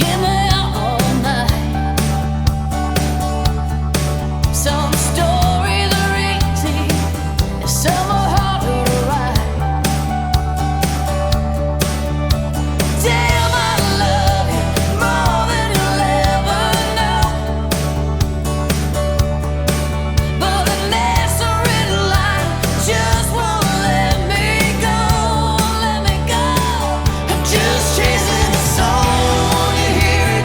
Hear me out all night. Some stories are easy, and some are harder to write. Damn, I love you more than you'll ever know. But the next red line just won't let me go, let me go. I'm just chasing the soul, you hear it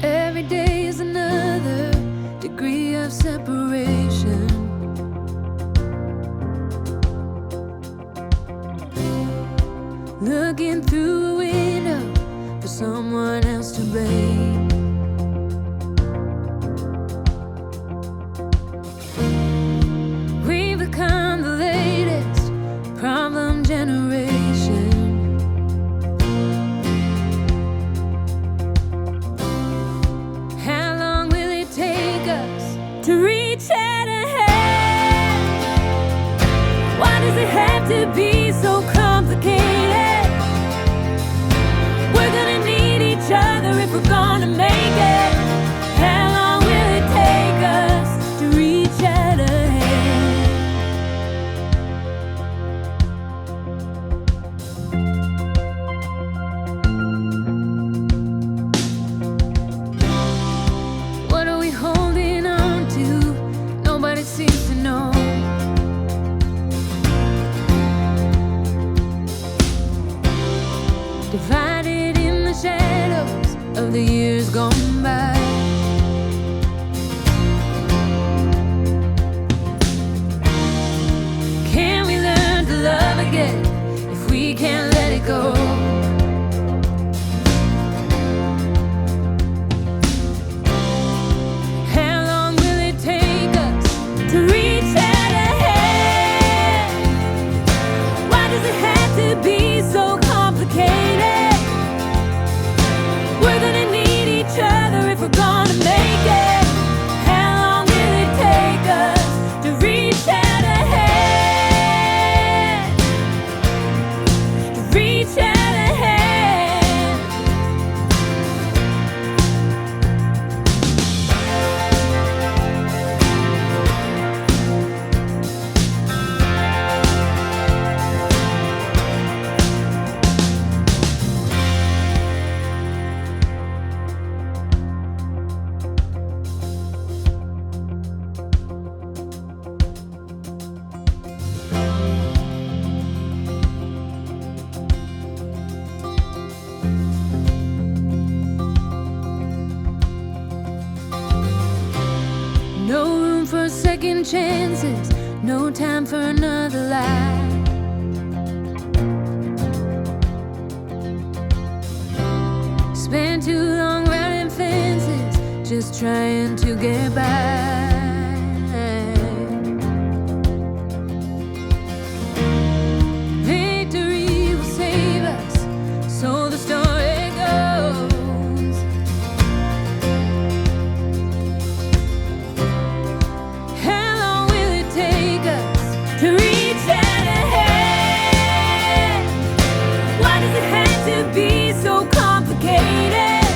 Every day is another degree of separation. Looking through a window for someone else to blame. We've become the latest problem generation. How long will it take us to reach out a hand? Why does it have to be so complicated? We're gonna need each other if we're gonna make it. How long will it take us to reach out a hand? What are we holding on to? Nobody seems to know. Divided in the shadows of the years gone by. Can we learn to love again if we can't let it go? How long will it take us to reach out a hand? Why does it have to be so complicated? We're gonna need each other if we're gonna make it. How long will it take us to reach out a hand? To reach out a hand. No room for second chances, no time for another lie. Spent too long running fences, just trying to get by. Victory will save us, so the story goes. How long will it take us to reach out a hand? Why does it have to be so complicated?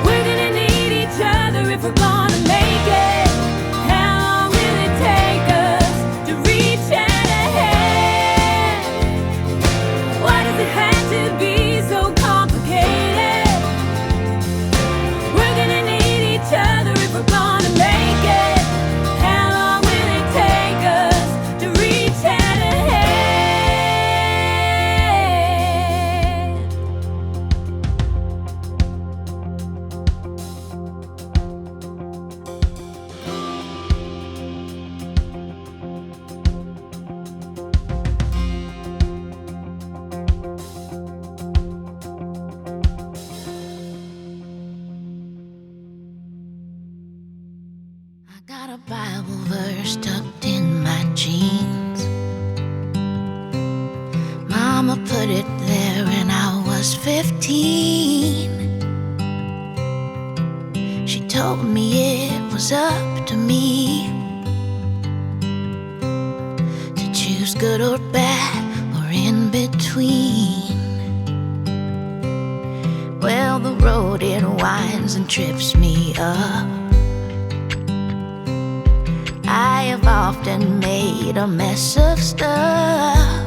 We're gonna need each other if we're gonna make it. How long will it take us to reach out a hand? Why does it have to be so complicated? We're gonna need each other if we're gonna make it. How long will it take us to reach out a hand? I got a Bible verse tucked in my jeans. Mama put it there when I was 15. She told me it was up to me to choose good or bad or in between. Well, the road it winds and trips me up. I have often made a mess of stuff.